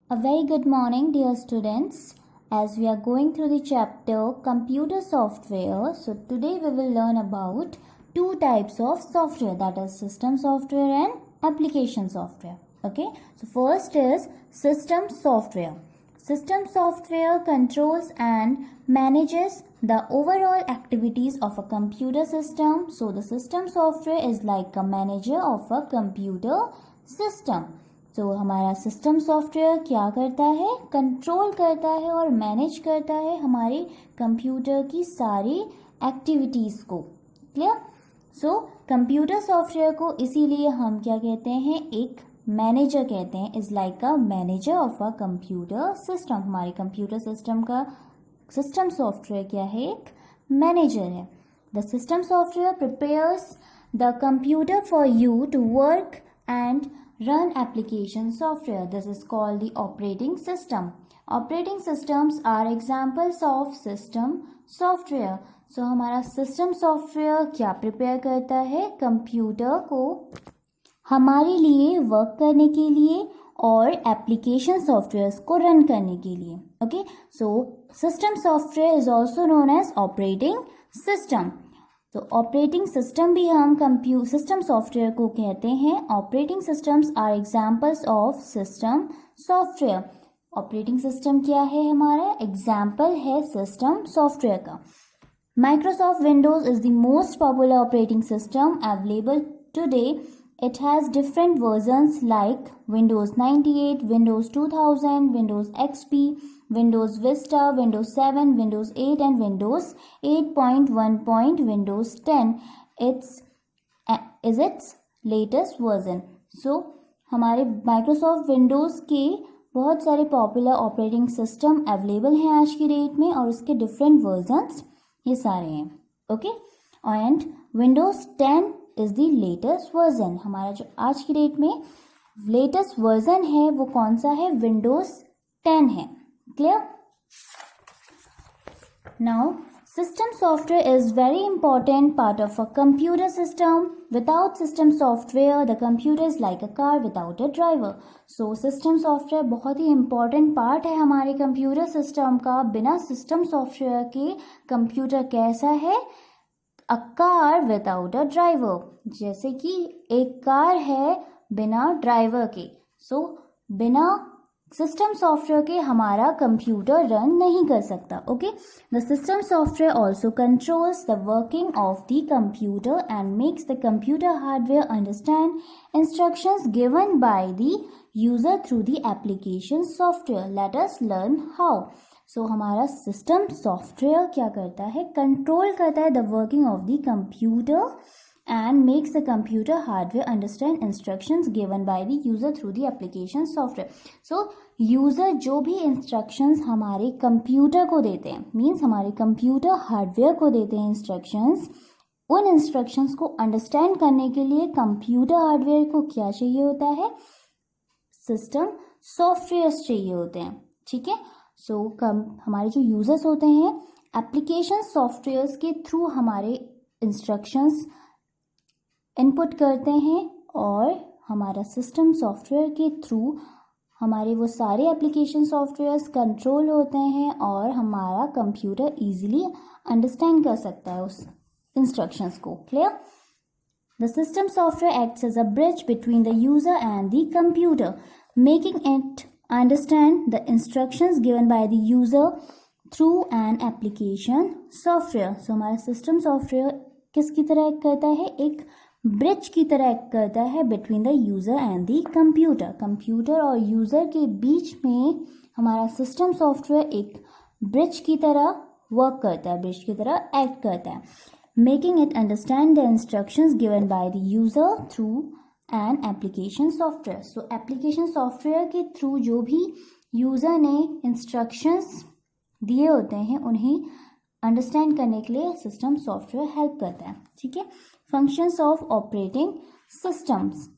A very good morning, dear students. As we are going through the chapter Computer Software, so today we will learn about two types of software, that is system software and application software. Okay, so first is system software. System software controls and manages the overall activities of a computer system. So the system software is like a manager of a computer system. तो हमारा system software क्या करता है, control करता है और manage करता है हमारे कंप्यूटर की सारी एक्टिविटीज़ को. क्लियर. सो कंप्यूटर सॉफ्टवेयर को इसीलिए हम क्या कहते हैं, एक मैनेजर कहते हैं. Is like a manager of a computer system. हमारे कंप्यूटर सिस्टम का सिस्टम सॉफ्टवेयर क्या है, एक मैनेजर है. The system software prepares the computer for you to work and run application software. This is called the operating system. Operating systems are examples of system software. So हमारा system software क्या prepare करता है, computer को हमारे लिए work करने के लिए और एप्लीकेशन सॉफ्टवेयर्स को रन करने के लिए. Okay, so system software is also known as operating system. तो ऑपरेटिंग सिस्टम भी हम सिस्टम सॉफ्टवेयर को कहते हैं. Operating systems are examples of system software. Operating system क्या है, हमारा एग्जाम्पल है सिस्टम सॉफ्टवेयर का. Microsoft Windows is the most popular operating system available today. It has different versions like Windows 98, Windows 2000, Windows XP, Windows Vista, Windows 7, Windows 8 and Windows 8.1. Windows 10 is its latest version. So हमारे Microsoft Windows के बहुत सारे popular operating system available हैं आज की date में और उसके डिफरेंट वर्जन्स ये सारे हैं. Okay, and Windows 10 is the latest version. हमारा जो आज की डेट में लेटेस्ट वर्जन है वो कौन सा है, विंडोज 10 है. Clear. Now system software is very important part of a computer system. Without system software the computer is like a car without a driver. So system software बहुत ही important part है हमारे computer system का. बिना system software के computer कैसा है, a car without a driver. जैसे कि एक कार है बिना ड्राइवर के. सो बिना सिस्टम सॉफ्टवेयर के हमारा कंप्यूटर रन नहीं कर सकता. Okay, the system software also controls the working of the computer and makes the computer hardware understand instructions given by the user through the application software. Let us learn how. So हमारा system software क्या करता है, control करता है the working of the computer and makes the computer hardware understand instructions given by the user through the application software. So user जो भी instructions हमारे computer को देते हैं, मीन्स हमारे कंप्यूटर हार्डवेयर को देते हैं इंस्ट्रक्शंस, उन इंस्ट्रक्शंस को अंडरस्टैंड करने के लिए कंप्यूटर हार्डवेयर को क्या चाहिए होता है, सिस्टम सॉफ्टवेयर्स चाहिए होते हैं. ठीक है. सो हमारे जो यूजर्स होते हैं एप्लीकेशन सॉफ्टवेयर्स के थ्रू हमारे इंस्ट्रक्शंस इनपुट करते हैं और हमारा सिस्टम सॉफ्टवेयर के थ्रू हमारे वो सारे एप्लीकेशन सॉफ्टवेयर्स कंट्रोल होते हैं और हमारा कंप्यूटर इजीली अंडरस्टैंड कर सकता है उस इंस्ट्रक्शंस को. Clear. The system software acts as a bridge between the user and the computer, making it understand the instructions given by the user through an application software. So हमारा system software किसकी तरह act करता है, एक bridge की तरह act करता है between the user and the computer. Computer और यूजर के बीच में हमारा सिस्टम सॉफ्टवेयर एक ब्रिज की तरह वर्क करता है, ब्रिज की तरह एक्ट करता है. Making it understand the instructions given by the user through and application software. So application software के थ्रू जो भी यूज़र ने इंस्ट्रक्शंस दिए होते हैं उन्हें अंडरस्टैंड करने के लिए सिस्टम सॉफ्टवेयर हेल्प करता है. ठीक है. Functions of operating systems.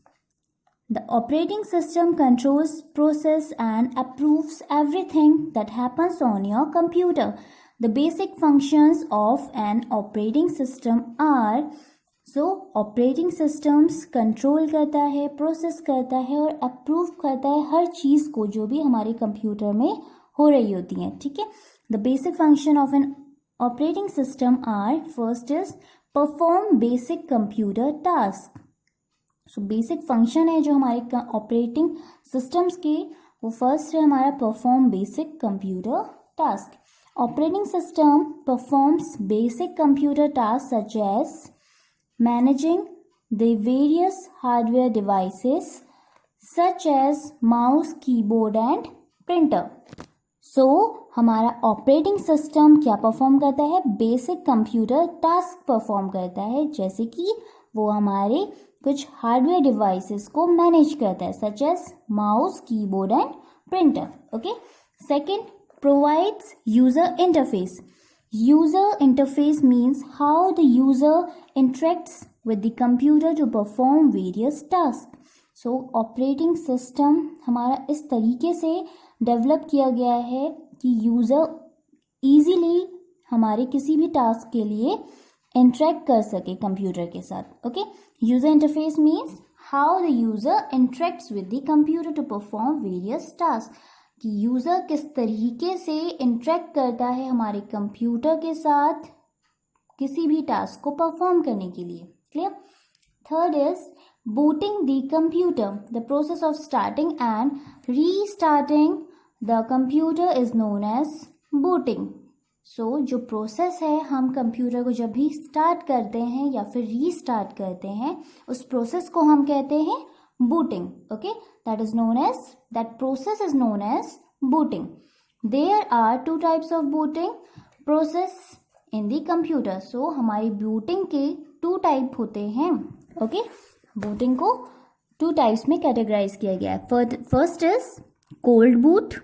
The operating system controls, process and approves everything that happens on your computer. The basic functions of an operating system are so operating systems control करता है, process करता है और approve करता है हर चीज़ को जो भी हमारे कंप्यूटर में हो रही होती है, ठीक है। The basic function of an operating system are, first is perform basic computer task. So basic function है जो हमारे ऑपरेटिंग सिस्टम्स के, वो फर्स्ट है हमारा perform basic computer task. Operating system performs basic computer task such as managing the various hardware devices such as mouse, keyboard and printer. So हमारा operating system क्या perform करता है? बेसिक कंप्यूटर टास्क परफॉर्म करता है, जैसे कि वो हमारे कुछ हार्डवेयर डिवाइसेस को मैनेज करता है, such as mouse, keyboard and printer. Okay. Second, provides user interface. User interface means how the user interacts with the computer to perform various tasks. So operating system हमारा इस तरीके से develop किया गया है कि यूज़र easily हमारे किसी भी टास्क के लिए इंटरेक्ट कर सके कंप्यूटर के साथ। Okay. User interface means how the user interacts with the computer to perform various task, कि यूज़र किस तरीके से इंटरेक्ट करता है हमारे कंप्यूटर के साथ किसी भी टास्क को परफॉर्म करने के लिए। Clear. Third is booting the computer. The process of starting and restarting the computer is known as booting. So जो प्रोसेस है, हम कंप्यूटर को जब भी स्टार्ट करते हैं या फिर रीस्टार्ट करते हैं, उस प्रोसेस को हम कहते हैं booting. Okay, that process is known as booting. There are two types of booting process in the computer. So हमारी booting के two type होते हैं. Okay, booting को two types में categorize किया गया है. First is cold boot.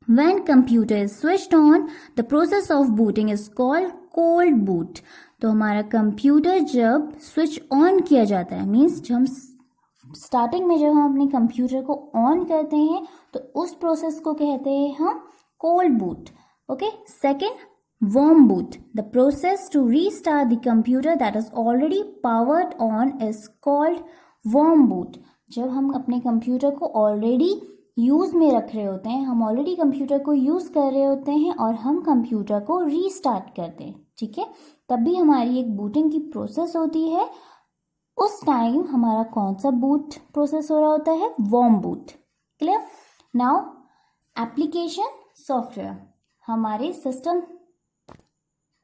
When computer is switched on, the process of booting is called cold boot. तो हमारा कंप्यूटर जब स्विच ऑन किया जाता है, मीन्स जब हम स्टार्टिंग में जब हम अपने कंप्यूटर को ऑन करते हैं तो उस प्रोसेस को कहते हैं हम cold boot. Okay. Second, warm boot. The process to restart the computer that is already powered on is called warm boot. जब हम अपने कंप्यूटर को ऑलरेडी यूज में रख रहे होते हैं, हम ऑलरेडी कंप्यूटर को यूज कर रहे होते हैं और हम कंप्यूटर को रीस्टार्ट करते हैं, ठीक है, तब भी हमारी एक बूटिंग की प्रोसेस होती है. उस टाइम हमारा कौन सा बूट प्रोसेस हो रहा होता है? Warm boot. Clear. Now application software. हमारे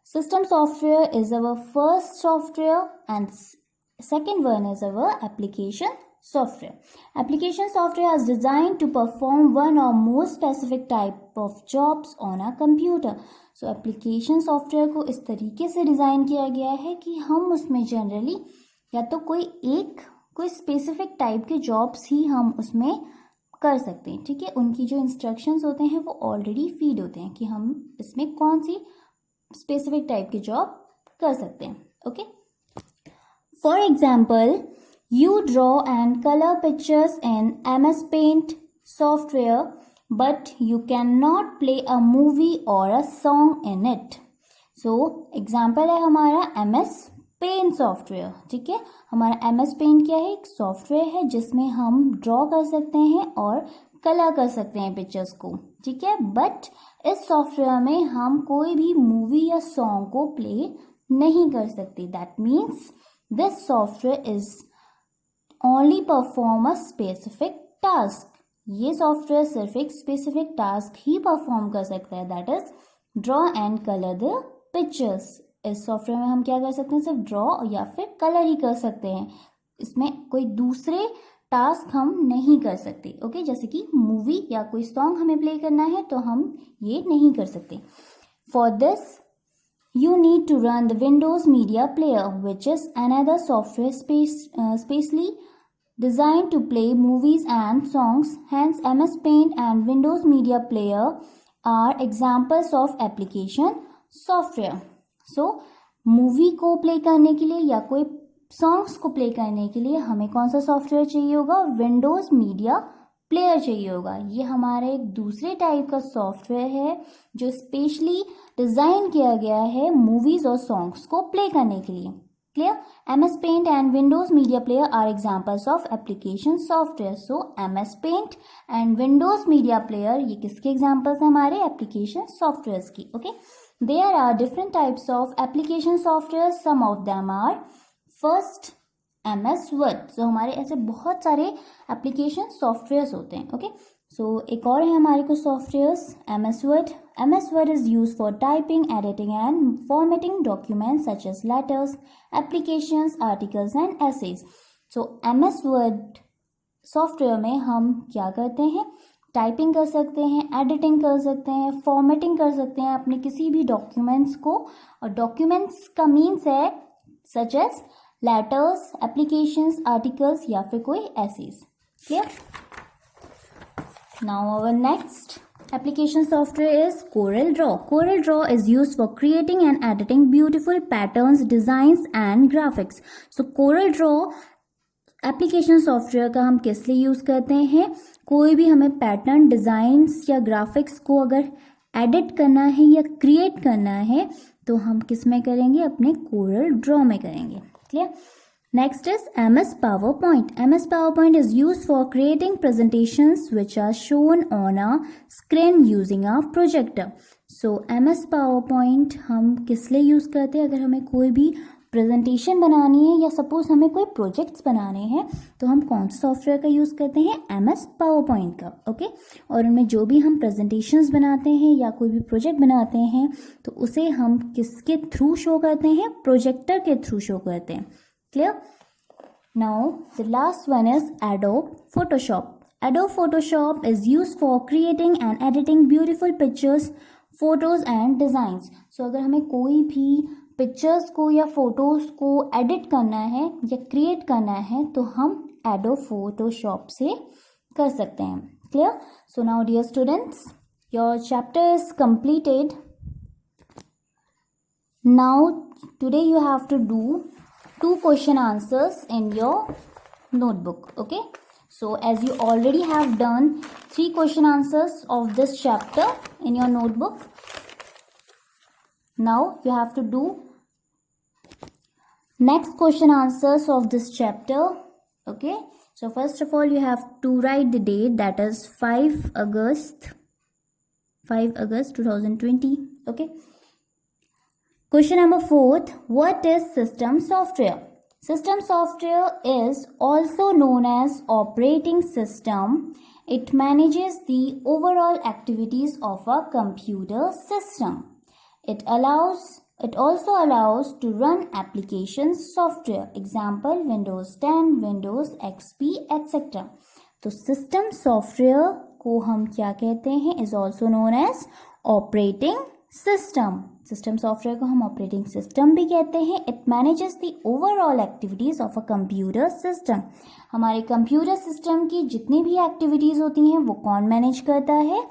system software is our first software and second one is our application software. Application software is designed to perform one or more specific type of jobs on a computer. So application software को इस तरीके से design किया गया है कि हम उसमें जनरली या तो कोई स्पेसिफिक टाइप के जॉब्स ही हम उसमें कर सकते हैं, ठीक है. उनकी जो इंस्ट्रक्शंस होते हैं वो ऑलरेडी फीड होते हैं कि हम इसमें कौन सी स्पेसिफिक टाइप की जॉब कर सकते हैं. Okay. For example, you draw and color pictures in MS Paint software, but you cannot play a movie or a song in it. So example है हमारा MS Paint सॉफ्टवेयर, ठीक है. हमारा MS Paint क्या है? एक सॉफ्टवेयर है जिसमें हम ड्रॉ कर सकते हैं और कलर कर सकते हैं पिक्चर्स को, ठीक है. बट इस सॉफ्टवेयर में हम कोई भी मूवी या सॉन्ग को प्ले नहीं कर सकते. That means this software is only perform a specific task. ये सॉफ्टवेयर सिर्फ एक स्पेसिफिक टास्क ही परफॉर्म कर सकता है, that is draw and colour the pictures. इस सॉफ्टवेयर में हम क्या कर सकते हैं? सिर्फ ड्रॉ या फिर कलर ही कर सकते हैं. इसमें कोई दूसरे टास्क हम नहीं कर सकते. ओके. जैसे कि मूवी या कोई सॉन्ग हमें प्ले करना है तो हम ये नहीं कर सकते. For this you need to run the Windows Media Player, which is another software specially designed to play movies and songs. Hence, MS Paint and Windows Media Player are examples of application software. So, movie को play करने के लिए या कोई songs को play करने के लिए हमें कौन सा सॉफ्टवेयर चाहिए होगा? विंडोज़ मीडिया प्लेयर चाहिए होगा. ये हमारा एक दूसरे टाइप का सॉफ्टवेयर है जो स्पेशली डिज़ाइन किया गया है मूवीज़ और सॉन्ग्स को प्ले करने के लिए. Clear? MS Paint and Windows Media Player are examples of application software. So MS Paint and Windows Media Player ये किसके examples हैं हमारे application softwares की. Okay? There are different types of application software. Some of them are first MS Word. So हमारे ऐसे बहुत सारे application softwares होते हैं. Okay? So एक और है हमारे को softwares MS Word. MS Word is used for typing, editing and formatting documents such as letters, applications, articles and essays. So MS Word software में हम क्या करते हैं, टाइपिंग कर सकते हैं, एडिटिंग कर सकते हैं, फॉर्मेटिंग कर सकते हैं अपने किसी भी डॉक्यूमेंट्स को. और डॉक्यूमेंट्स का मीन्स है such as letters, applications, articles या फिर कोई essays. Clear? Now our next application software is CorelDRAW. CorelDRAW is used for creating and editing beautiful patterns, designs and graphics. So CorelDRAW application software का हम किस लिए use करते हैं, कोई भी हमें पैटर्न, डिज़ाइंस या ग्राफिक्स को अगर एडिट करना है या क्रिएट करना है तो हम किस में करेंगे, अपने CorelDRAW में करेंगे. Clear? Next is MS PowerPoint. MS PowerPoint is used for creating presentations which are shown on a screen using a projector. So MS PowerPoint हम किस लिए यूज़ करते हैं, अगर हमें कोई भी प्रेजेंटेशन बनानी है या सपोज हमें कोई प्रोजेक्ट्स बनाने हैं तो हम कौन सा सॉफ्टवेयर का यूज़ करते हैं, MS PowerPoint का. ओके? और उनमें जो भी हम प्रेजेंटेशंस बनाते हैं या कोई भी प्रोजेक्ट बनाते हैं तो उसे हम किसके थ्रू शो करते हैं, प्रोजेक्टर के थ्रू शो करते हैं. Clear? Now the last one is Adobe Photoshop. Adobe Photoshop is used for creating and editing beautiful pictures, photos and designs. So अगर हमें कोई भी पिक्चर्स को या फोटोज को एडिट करना है या क्रिएट करना है तो हम Adobe Photoshop से कर सकते हैं. Clear? So now dear students, your chapter is completed. Now today you have to do 2 question answers in your notebook. Okay? So as you already have done 3 question answers of this chapter in your notebook, now you have to do next question answers of this chapter. Okay? So first of all you have to write the date, that is 5 August 2020. Okay? Question number 4th, what is system software? System software is also known as operating system. It manages the overall activities of a computer system. It also allows to run application software. Example, Windows 10, Windows XP, etc. तो system software को हम क्या कहते हैं, is also known as operating system. System software को हम operating system भी कहते हैं. It manages the overall activities of a computer system. हमारे कंप्यूटर सिस्टम की जितनी भी एक्टिविटीज़ होती हैं वो कौन मैनेज करता है,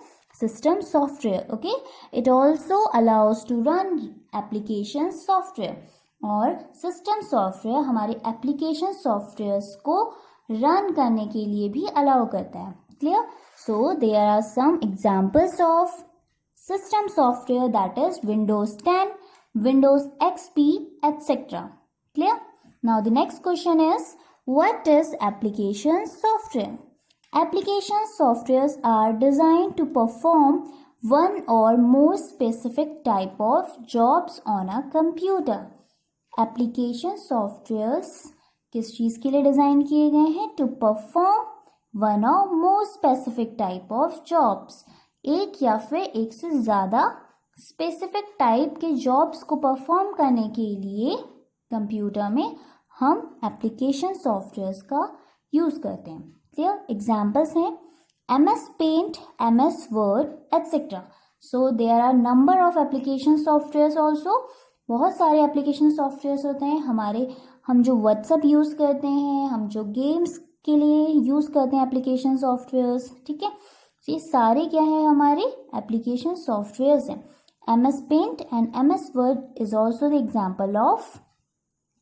system software. Okay? It also allows to run application software. और सिस्टम सॉफ्टवेयर हमारे एप्लीकेशन सॉफ्टवेयर्स को रन करने के लिए भी अलाउ करता है. Clear? So there are some examples of system software, that is Windows 10, Windows XP, etc. Clear? Now the next question is, what is application software? Application softwares are designed to perform one or more specific type of jobs on a computer. Application softwares किस चीज़ के लिए design किए गए हैं, to perform one or more specific type of jobs. एक या फिर एक से ज़्यादा स्पेसिफिक टाइप के जॉब्स को परफॉर्म करने के लिए कंप्यूटर में हम एप्लीकेशन सॉफ्टवेयर्स का यूज़ करते हैं. क्लियर? एग्जाम्पल्स हैं MS Paint, MS Word, etc. So there are number of application softwares also. बहुत सारे एप्लीकेशन सॉफ्टवेयर्स होते हैं हमारे. हम जो व्हाट्सएप यूज़ करते हैं, हम जो गेम्स के लिए यूज़ करते हैं एप्लीकेशन सॉफ्टवेयर्स. ठीक है? ये सारे क्या है, हमारे एप्लीकेशन सॉफ्टवेयर्स हैं. MS Paint and MS Word is also the example of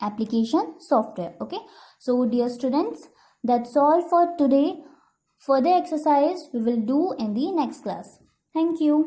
application software. Okay, so dear students, that's all for today. Further exercise we will do in the next class. Thank you.